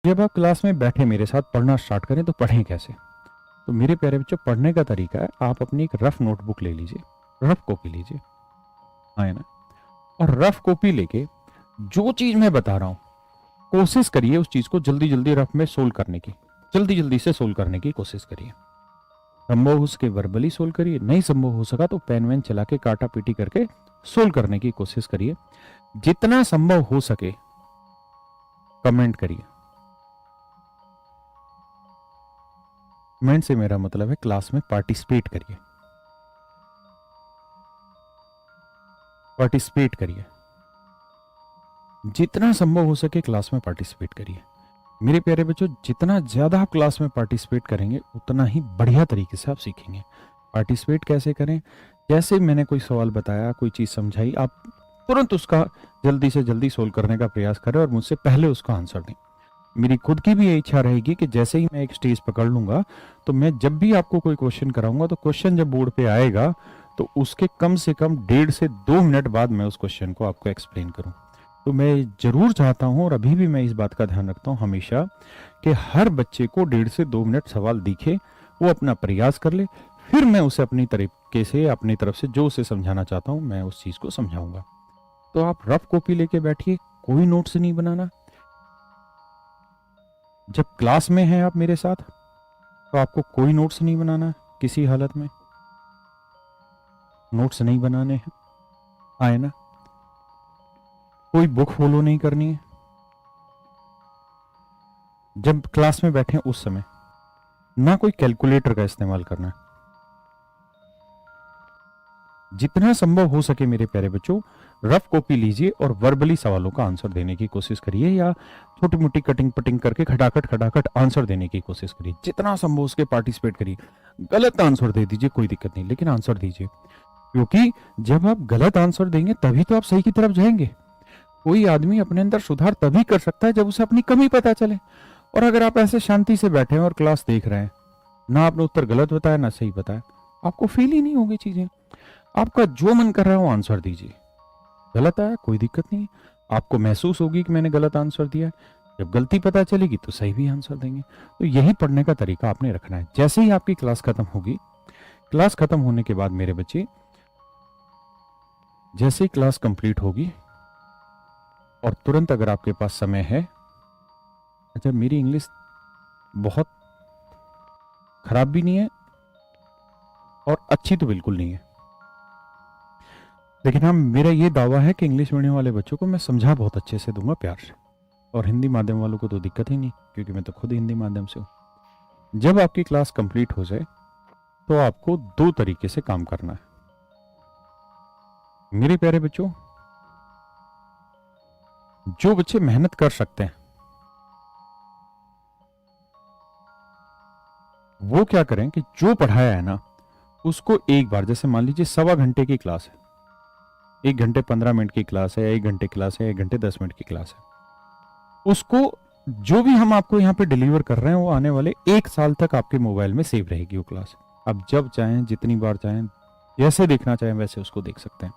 जब आप क्लास में बैठे मेरे साथ पढ़ना स्टार्ट करें तो पढ़ें कैसे? तो मेरे प्यारे बच्चों, पढ़ने का तरीका है, आप अपनी एक रफ नोटबुक ले लीजिए, रफ कॉपी लीजिए, हाँ है ना? और रफ कॉपी लेके जो चीज मैं बता रहा हूं, कोशिश करिए उस चीज को जल्दी जल्दी रफ में सोल्व करने की, जल्दी जल्दी से सोल्व करने की कोशिश करिए। संभव हो सके वर्बली सोल्व करिए, नहीं संभव हो सका तो पेन वेन चला के काटा पीटी करके सोल्व करने की कोशिश करिए। जितना संभव हो सके कमेंट करिए। कमेंट से मेरा मतलब है क्लास में पार्टिसिपेट करिए, पार्टिसिपेट करिए, जितना संभव हो सके क्लास में पार्टिसिपेट करिए। मेरे प्यारे बच्चों, जितना ज्यादा आप क्लास में पार्टिसिपेट करेंगे उतना ही बढ़िया तरीके से आप सीखेंगे। पार्टिसिपेट कैसे करें? जैसे मैंने कोई सवाल बताया, कोई चीज समझाई, आप तुरंत उसका जल्दी से जल्दी सोल्व करने का प्रयास करें और मुझसे पहले उसका आंसर दें। मेरी खुद की भी ये इच्छा रहेगी कि जैसे ही मैं एक स्टेज पकड़ लूंगा तो मैं जब भी आपको कोई क्वेश्चन कराऊंगा तो क्वेश्चन जब बोर्ड पे आएगा तो उसके कम से कम 1.5 से 2 मिनट बाद मैं उस क्वेश्चन को आपको एक्सप्लेन करूं। तो मैं जरूर चाहता हूं और अभी भी मैं इस बात का ध्यान रखता हूं हमेशा कि हर बच्चे को 1.5 से 2 मिनट सवाल दिखे, वो अपना प्रयास कर ले, फिर मैं उसे अपनी तरीके से, अपनी तरफ से जो उसे समझाना चाहता हूं मैं उस चीज को समझाऊंगा। तो आप रफ कॉपी लेके बैठिए, कोई नोट्स नहीं बनाना। जब क्लास में हैं आप मेरे साथ तो आपको कोई नोट्स नहीं बनाना, किसी हालत में नोट्स नहीं बनाने हैं, आए ना? कोई बुक फॉलो नहीं करनी है। जब क्लास में बैठे उस समय ना कोई कैलकुलेटर का इस्तेमाल करना है। जितना संभव हो सके मेरे प्यारे बच्चों, रफ कॉपी लीजिए और वर्बली सवालों का आंसर देने की कोशिश करिए, या छोटी मोटी कटिंग पटिंग करके खटाखट खटाखट आंसर देने की कोशिश करिए। जितना संभव उसके पार्टिसिपेट करिए। गलत आंसर दे दीजिए, कोई दिक्कत नहीं, लेकिन आंसर दीजिए, क्योंकि जब आप गलत आंसर देंगे तभी तो आप सही की तरफ जाएंगे। कोई आदमी अपने अंदर सुधार तभी कर सकता है जब उसे अपनी कमी पता चले। और अगर आप ऐसे शांति से बैठे हैं और क्लास देख रहे हैं, ना आपने उत्तर गलत बताया ना सही बताया, आपको फील ही नहीं होगी चीजें। आपका जो मन कर रहा है वो आंसर दीजिए। गलत आया कोई दिक्कत नहीं, आपको महसूस होगी कि मैंने गलत आंसर दिया। जब गलती पता चलेगी तो सही भी आंसर देंगे। तो यही पढ़ने का तरीका आपने रखना है। जैसे ही आपकी क्लास खत्म होगी, क्लास खत्म होने के बाद मेरे बच्चे, जैसे ही क्लास कंप्लीट होगी और तुरंत अगर आपके पास समय है, अच्छा मेरी इंग्लिश बहुत खराब भी नहीं है और अच्छी तो बिल्कुल नहीं है, लेकिन हाँ मेरा ये दावा है कि इंग्लिश मीडियम वाले बच्चों को मैं समझा बहुत अच्छे से दूंगा, प्यार से। और हिंदी माध्यम वालों को तो दिक्कत ही नहीं, क्योंकि मैं तो खुद हिंदी माध्यम से हूं। जब आपकी क्लास कंप्लीट हो जाए तो आपको 2 तरीके से काम करना है मेरे प्यारे बच्चों। जो बच्चे मेहनत कर सकते हैं वो क्या करें कि जो पढ़ाया है ना उसको एक बार, जैसे मान लीजिए 1.25 घंटे की क्लास है, 1 घंटे 15 मिनट की क्लास है, 1 घंटे क्लास है, 1 घंटे 10 मिनट की क्लास है, उसको जो भी हम आपको यहाँ पे डिलीवर कर रहे हैं वो आने वाले 1 साल तक आपके मोबाइल में सेव रहेगी वो क्लास। अब जब चाहें, जितनी बार चाहें, जैसे देखना चाहें वैसे उसको देख सकते हैं।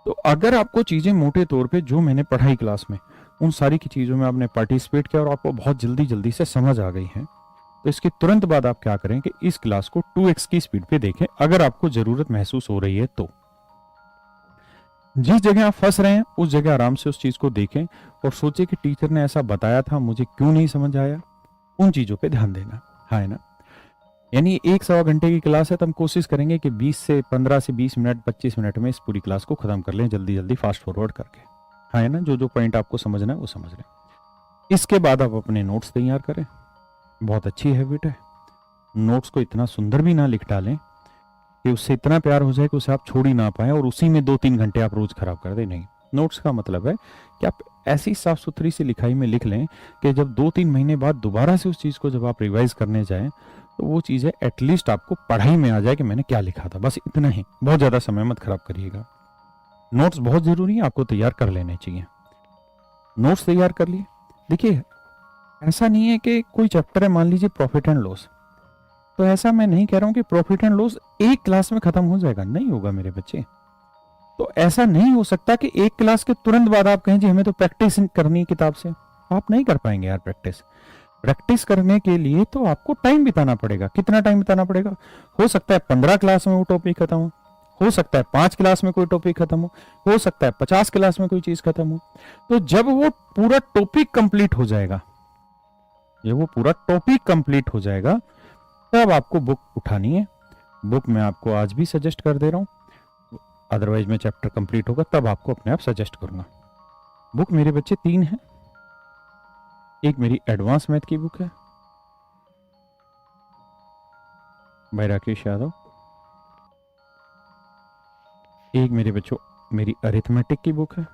तो अगर आपको चीजें मोटे तौर पे जो मैंने पढ़ाई क्लास में, उन सारी की चीजों में आपने पार्टिसिपेट किया और आपको बहुत जल्दी जल्दी से समझ आ गई है, तो इसके तुरंत बाद आप क्या करें कि इस क्लास को 2x की स्पीड पे देखें, अगर आपको जरूरत महसूस हो रही है तो। जिस जगह आप फंस रहे हैं उस जगह आराम से उस चीज को देखें और सोचे कि टीचर ने ऐसा बताया था, मुझे क्यों नहीं समझ आया। उन चीजों पे ध्यान देना, है ना? यानी 1-1.25 घंटे की क्लास है तो हम कोशिश करेंगे कि 15 से 20 मिनट, 25 मिनट में इस पूरी क्लास को खत्म कर लें, जल्दी जल्दी फास्ट फॉरवर्ड करके, है ना? जो जो पॉइंट आपको समझना है वो समझ लें। इसके बाद आप अपने नोट्स तैयार करें। बहुत अच्छी हैबिट है, नोट्स को इतना सुंदर भी ना लिख डालें कि उससे इतना प्यार हो जाए कि उसे आप छोड़ ही ना पाए और उसी में 2-3 घंटे आप रोज खराब कर दें। नहीं, नोट्स का मतलब है कि आप ऐसी साफ सुथरी सी लिखाई में लिख लें कि जब 2-3 महीने बाद दोबारा से उस चीज को जब आप रिवाइज करने जाएं तो वो चीजें एटलीस्ट आपको पढ़ाई में आ जाए कि मैंने क्या लिखा था। बस इतना ही, बहुत ज्यादा समय मत खराब करिएगा। नोट्स बहुत जरूरी है, आपको तैयार कर लेने चाहिए। नोट्स तैयार कर लिए। देखिए, ऐसा नहीं है कि कोई चैप्टर है, मान लीजिए प्रॉफिट एंड लॉस, तो ऐसा मैं नहीं कह रहा हूं कि प्रॉफिट एंड लॉस एक क्लास में खत्म हो जाएगा, नहीं होगा मेरे बच्चे। तो ऐसा नहीं हो सकता कि एक क्लास के तुरंत बाद आप कहें जी हमें तो प्रैक्टिस करनी है किताब से। आप नहीं कर पाएंगे यार प्रैक्टिस। प्रैक्टिस करने के लिए तो आपको टाइम बिताना पड़ेगा। कितना टाइम बिताना पड़ेगा? हो सकता है 15 क्लास में वो टॉपिक खत्म हो सकता है 5 क्लास में कोई टॉपिक खत्म हो सकता है 50 क्लास में कोई चीज खत्म हो। तो जब वो पूरा टॉपिक कंप्लीट हो जाएगा, जब वो पूरा टॉपिक कंप्लीट हो जाएगा, तब आपको बुक उठानी है। बुक मैं आपको आज भी सजेस्ट कर दे रहा हूं, अदरवाइज मैं चैप्टर कंप्लीट होगा तब आपको अपने आप सजेस्ट करूंगा। बुक मेरे बच्चे 3 हैं। एक मेरी एडवांस मैथ की बुक है बाय राकेश यादव। एक मेरे बच्चों मेरी अरिथमेटिक की बुक है।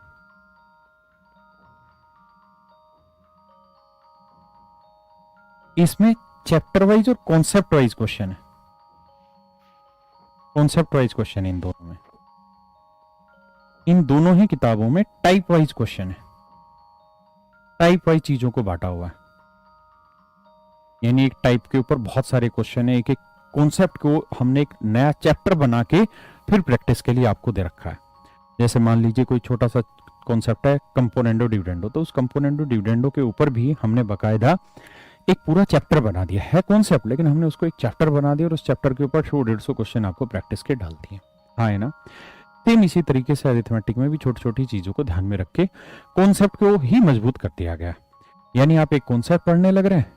इसमें चैप्टर वाइज और कॉन्सेप्ट वाइज क्वेश्चन है। कॉन्सेप्ट वाइज क्वेश्चन है इन दोनों में। इन दोनों ही किताबों में टाइप वाइज क्वेश्चन है। टाइप वाइज चीजों को बांटा हुआ है, यानी एक टाइप के ऊपर बहुत सारे क्वेश्चन है। एक एक कॉन्सेप्ट को हमने एक नया चैप्टर बना के फिर प्रैक्टिस के लिए आपको दे रखा है। जैसे मान लीजिए कोई छोटा सा कॉन्सेप्ट है कंपोनेंडो डिविडेंडो, तो उस कंपोनेंडो डिविडेंडो के ऊपर भी हमने बकायदा एक पूरा चैप्टर बना दिया है। कॉन्सेप्ट, लेकिन हमने उसको एक चैप्टर बना दिया और उस चैप्टर के ऊपर 100-150 क्वेश्चन आपको प्रैक्टिस के डाल दिए। हाँ है ना। सेम इसी तरीके से अरिथमेटिक में भी छोटी छोटी चीजों को ध्यान में रख के कॉन्सेप्ट को ही मजबूत कर दिया गया। यानी आप एक कॉन्सेप्ट पढ़ने लग रहे हैं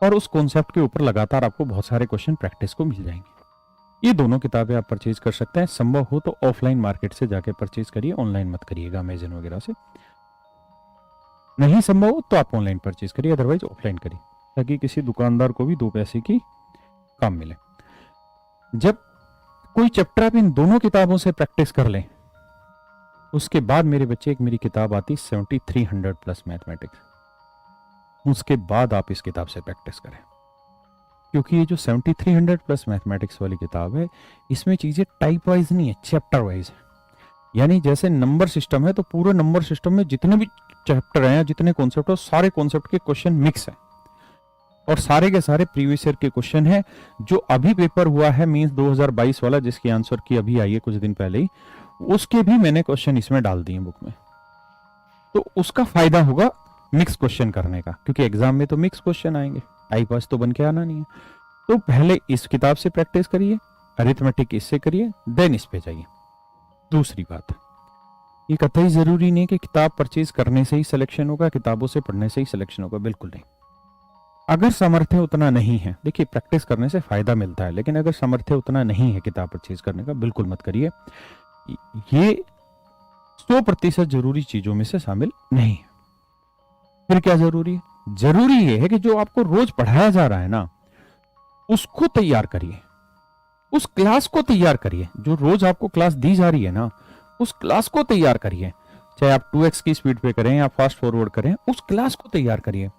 और उस कॉन्सेप्ट के ऊपर लगातार आपको बहुत सारे क्वेश्चन प्रैक्टिस को मिल जाएंगे। ये दोनों किताबें आप परचेज कर सकते हैं। संभव हो तो ऑफलाइन मार्केट से जाके परचेज करिए, ऑनलाइन मत करिएगा अमेजन वगैरह से। नहीं संभव हो तो आप ऑनलाइन परचेज करिए, अदरवाइज ऑफलाइन करिए, ताकि किसी दुकानदार को भी 2 पैसे की काम मिले। जब कोई चैप्टर आप इन दोनों किताबों से प्रैक्टिस कर लें, उसके बाद मेरे बच्चे एक मेरी किताब आती 7300 प्लस मैथमेटिक्स, उसके बाद आप इस किताब से प्रैक्टिस करें। क्योंकि ये जो 7300 प्लस मैथमेटिक्स वाली किताब है, इसमें चीजें टाइप वाइज नहीं है, चैप्टर वाइज है। यानी जैसे नंबर सिस्टम है तो पूरे नंबर सिस्टम में जितने भी चैप्टर हैं, जितने कॉन्सेप्ट है, सारे कॉन्सेप्ट के क्वेश्चन मिक्स है और सारे के सारे प्रीवियस ईयर के क्वेश्चन है। जो अभी पेपर हुआ है मींस 2022 वाला, जिसकी आंसर की अभी आई है कुछ दिन पहले ही, उसके भी मैंने क्वेश्चन इसमें डाल दिए बुक में। तो उसका फायदा होगा मिक्स क्वेश्चन करने का, क्योंकि एग्जाम में तो मिक्स क्वेश्चन आएंगे, टाइप वाइज तो बन के आना नहीं है। तो पहले इस किताब से प्रैक्टिस करिए, अरिथमेटिक इससे करिए, देन इस पे जाइए। दूसरी बात, ये कतई जरूरी नहीं कि किताब परचेज करने से ही सिलेक्शन होगा, किताबों से पढ़ने से ही सिलेक्शन होगा, बिल्कुल नहीं। अगर सामर्थ्य उतना नहीं है, देखिए प्रैक्टिस करने से फायदा मिलता है, लेकिन अगर सामर्थ्य उतना नहीं है किताब परचेज करने का, बिल्कुल मत करिए। ये 100% जरूरी चीजों में से शामिल नहीं है। फिर क्या जरूरी है? जरूरी ये है कि जो आपको रोज पढ़ाया जा रहा है ना, उसको तैयार करिए, उस क्लास को तैयार करिए। जो रोज आपको क्लास दी जा रही है ना, उस क्लास को तैयार करिए। चाहे आप 2x की स्पीड पे करें या फास्ट फॉरवर्ड करें, उस क्लास को तैयार करिए।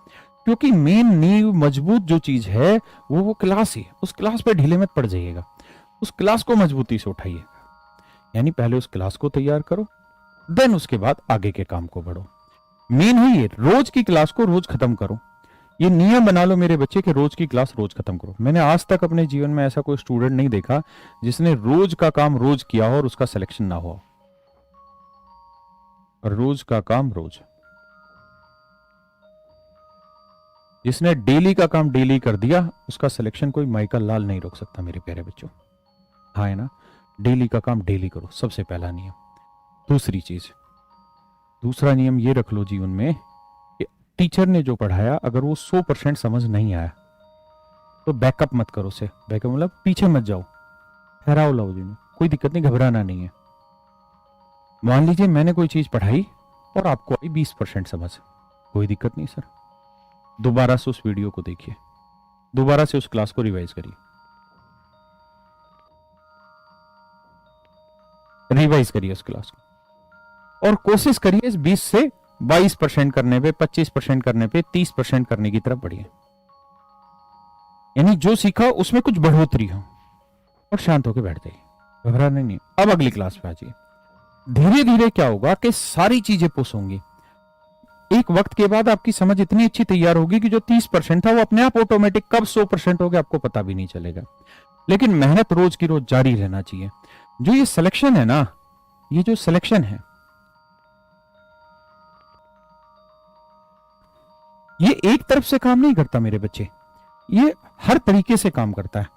क्योंकि मेन नींव मजबूत जो चीज है वो क्लास ही। उस क्लास पे ढीले मत पड़ जाइएगा, उस क्लास को मजबूती से उठाइए। यानी पहले उस क्लास को तैयार करो, देन उसके बाद आगे के काम को बढ़ो। मेन है ये, रोज की क्लास को रोज खत्म करो। ये नियम बना लो मेरे बच्चे कि रोज की क्लास रोज खत्म करो। मैंने आज तक अपने जीवन में ऐसा कोई स्टूडेंट नहीं देखा जिसने रोज का काम रोज किया हो और उसका सिलेक्शन ना हुआ। रोज का काम रोज, जिसने डेली का काम डेली कर दिया, उसका सिलेक्शन कोई माइकल लाल नहीं रोक सकता मेरे प्यारे बच्चों। हाँ है ना। डेली का काम डेली करो, सबसे पहला नियम। दूसरी चीज, दूसरा नियम ये रख लो जीवन में कि टीचर ने जो पढ़ाया अगर वो 100% समझ नहीं आया तो बैकअप मत करो उसे। बैकअप मतलब पीछे मत जाओ, ठहराओ लो जी में, कोई दिक्कत नहीं, घबराना नहीं है। मान लीजिए मैंने कोई चीज पढ़ाई और आपको आई 20% समझ, कोई दिक्कत नहीं सर, दोबारा से उस वीडियो को देखिए, दोबारा से उस क्लास को रिवाइज करिए, रिवाइज करिए उस क्लास को, और कोशिश करिए इस 20 से 22% करने पे, 25% करने पे, 30% करने की तरफ बढ़िए। यानी जो सीखा उसमें कुछ बढ़ोतरी हो, और शांत होकर बैठ जाइए, घबराना नहीं। अब अगली क्लास पे आ जाइए। धीरे धीरे क्या होगा कि सारी चीजें पुश होंगी। एक वक्त के बाद आपकी समझ इतनी अच्छी तैयार होगी कि जो 30% था वो अपने आप ऑटोमेटिक कब 100% हो गया आपको पता भी नहीं चलेगा। लेकिन मेहनत रोज की रोज जारी रहना चाहिए। जो ये सिलेक्शन है ना, ये जो सिलेक्शन है, एक तरफ से काम नहीं करता मेरे बच्चे, ये हर तरीके से काम करता है,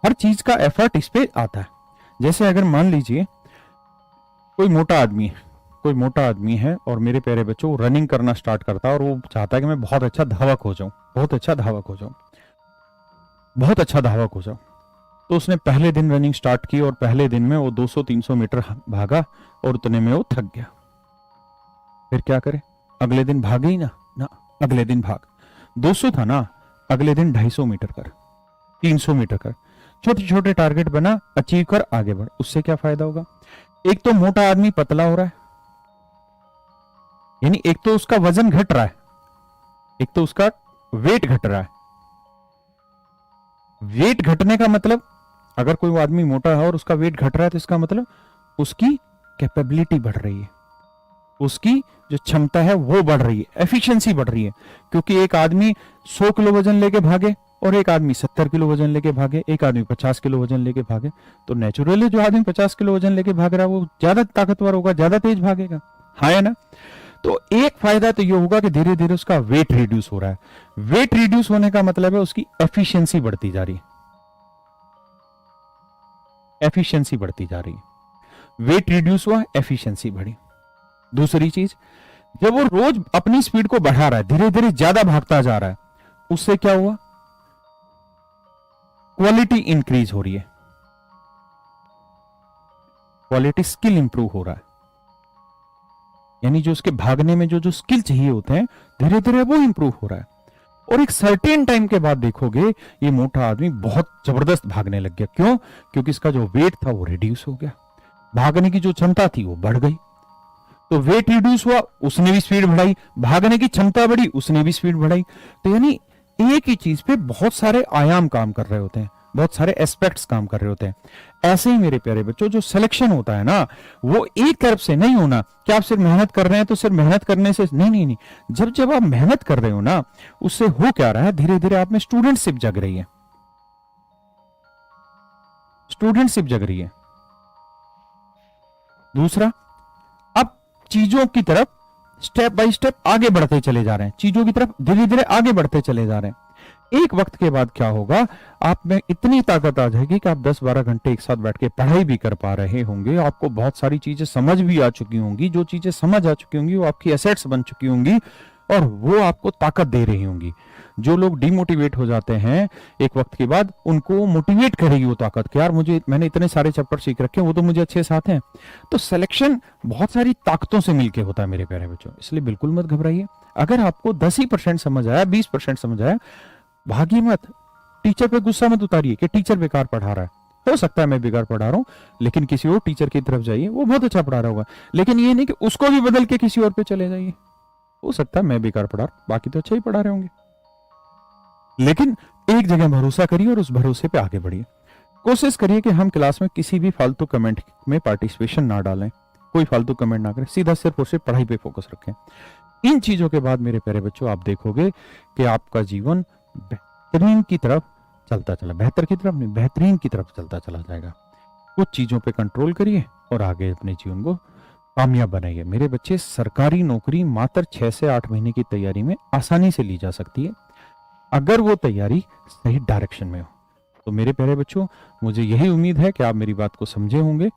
हर चीज का एफर्ट इस पे आता है। जैसे अगर मान लीजिए कोई मोटा आदमी है, कोई मोटा आदमी है और मेरे प्यारे बच्चों वो रनिंग करना स्टार्ट करता है और वो चाहता है कि मैं बहुत अच्छा धावक हो जाऊं, बहुत अच्छा धावक हो जाऊं, बहुत अच्छा धावक हो जाऊं। तो उसने पहले दिन रनिंग स्टार्ट की और पहले दिन में वो 200-300 मीटर भागा और उतने में वो थक गया। फिर क्या करे, अगले दिन भागे ही ना, अगले दिन भाग 200 था ना, अगले दिन 250 मीटर कर, 300 मीटर कर, छोटे छोटे टारगेट बना, अचीव कर, आगे बढ़। उससे क्या फायदा होगा? एक तो मोटा आदमी पतला हो रहा है, यानी एक तो उसका वजन घट रहा है, एक तो उसका वेट घट रहा है। वेट घटने का मतलब, अगर कोई आदमी मोटा है और उसका वेट घट रहा है तो इसका मतलब उसकी कैपेबिलिटी बढ़ रही है, उसकी जो क्षमता है वो बढ़ रही है, एफिशिएंसी बढ़ रही है। क्योंकि एक आदमी 100 किलो वजन लेके भागे और एक आदमी 70 किलो वजन लेके भागे, एक आदमी 50 किलो वजन लेके भागे, तो नेचुरली जो आदमी 50 किलो वजन लेके भाग रहा है वो ज्यादा ताकतवर होगा, ज्यादा तेज भागेगा, हाँ है ना। तो एक फायदा तो ये होगा कि धीरे धीरे उसका वेट रिड्यूस हो रहा है। वेट रिड्यूस होने का मतलब है उसकी एफिशिएंसी बढ़ती जा रही है, एफिशिएंसी बढ़ती जा रही है। वेट रिड्यूस हुआ, एफिशिएंसी बढ़ी। दूसरी चीज, जब वो रोज अपनी स्पीड को बढ़ा रहा है, धीरे धीरे ज्यादा भागता जा रहा है, उससे क्या हुआ? क्वालिटी इंक्रीज हो रही है, क्वालिटी स्किल इंप्रूव हो रहा है, यानी जो उसके भागने में जो जो स्किल चाहिए होते हैं धीरे धीरे वो इंप्रूव हो रहा है। और एक सर्टेन टाइम के बाद देखोगे ये मोटा आदमी बहुत जबरदस्त भागने लग गया। क्यों? क्योंकि इसका जो वेट था वो रिड्यूस हो गया, भागने की जो क्षमता थी वो बढ़ गई। तो वेट रिड्यूस हुआ, उसने भी स्पीड बढ़ाई, भागने की क्षमता बढ़ी, उसने भी स्पीड बढ़ाई। तो यानी एक ही चीज पे बहुत सारे आयाम काम कर रहे होते हैं, बहुत सारे एस्पेक्ट्स काम कर रहे होते हैं। ऐसे ही मेरे प्यारे बच्चों जो सिलेक्शन होता है ना, वो एक तरफ से नहीं होना कि आप सिर्फ मेहनत कर रहे हैं तो सिर्फ मेहनत करने से नहीं। जब जब आप मेहनत कर रहे हो ना, उससे हो क्या रहा है, धीरे धीरे आप में स्टूडेंटशिप जग रही है, स्टूडेंटशिप जग रही है। दूसरा, अब चीजों की तरफ स्टेप बाय स्टेप आगे बढ़ते चले जा रहे हैं, चीजों की तरफ धीरे धीरे आगे बढ़ते चले जा रहे हैं। एक वक्त के बाद क्या होगा, आप में इतनी ताकत आ जाएगी कि आप 10-12 घंटे एक साथ बैठ के पढ़ाई भी कर पा रहे होंगे, आपको बहुत सारी चीजें समझ भी आ चुकी होंगी, जो चीजें समझ आ चुकी होंगी वो आपकी एसेट्स बन चुकी होंगी और वो आपको ताकत दे रही होंगी। जो लोग डिमोटिवेट हो जाते हैं एक वक्त के बाद, उनको मोटिवेट करेगी वो ताकत कि यार मैंने इतने सारे चैप्टर सीख रखे हैं, वो तो मुझे अच्छे साथ हैं। तो सिलेक्शन बहुत सारी ताकतों से मिलके होता है मेरे प्यारे बच्चों, इसलिए बिल्कुल मत घबराइए। अगर आपको 10% समझ आया, 20% समझ आया, भागी मत, टीचर पे गुस्सा मत उतारिए कि टीचर बेकार पढ़ा रहा है। हो सकता है मैं बेकार पढ़ा रहा हूं, लेकिन किसी और टीचर की तरफ जाइए, वो बहुत अच्छा पढ़ा रहा होगा। लेकिन ये नहीं कि उसको भी बदल के किसी और पे चले जाइए, हो सकता है मैं बेकार पढ़ा, बाकी तो अच्छा ही पढ़ा रहे होंगे। लेकिन एक जगह भरोसा करिए और उस भरोसे पे आगे बढ़िए। कोशिश करिए कि हम क्लास में किसी भी फालतू कमेंट में पार्टिसिपेशन ना डालें, कोई फालतू कमेंट ना करें, सीधा सिर्फ और सिर्फ पढ़ाई पे फोकस रखें। इन चीजों के बाद मेरे प्यारे बच्चों आप देखोगे कि आपका जीवन बेहतरीन की तरफ चलता चला, बेहतर की तरफ नहीं, बेहतरीन की तरफ चलता चला जाएगा। कुछ चीजों पे कंट्रोल करिए और आगे अपने जीवन को कामयाब बनाइए। मेरे बच्चे, सरकारी नौकरी मात्र 6 से 8 महीने की तैयारी में आसानी से ली जा सकती है, अगर वो तैयारी सही डायरेक्शन में हो। तो मेरे प्यारे बच्चों, मुझे यही उम्मीद है कि आप मेरी बात को समझे होंगे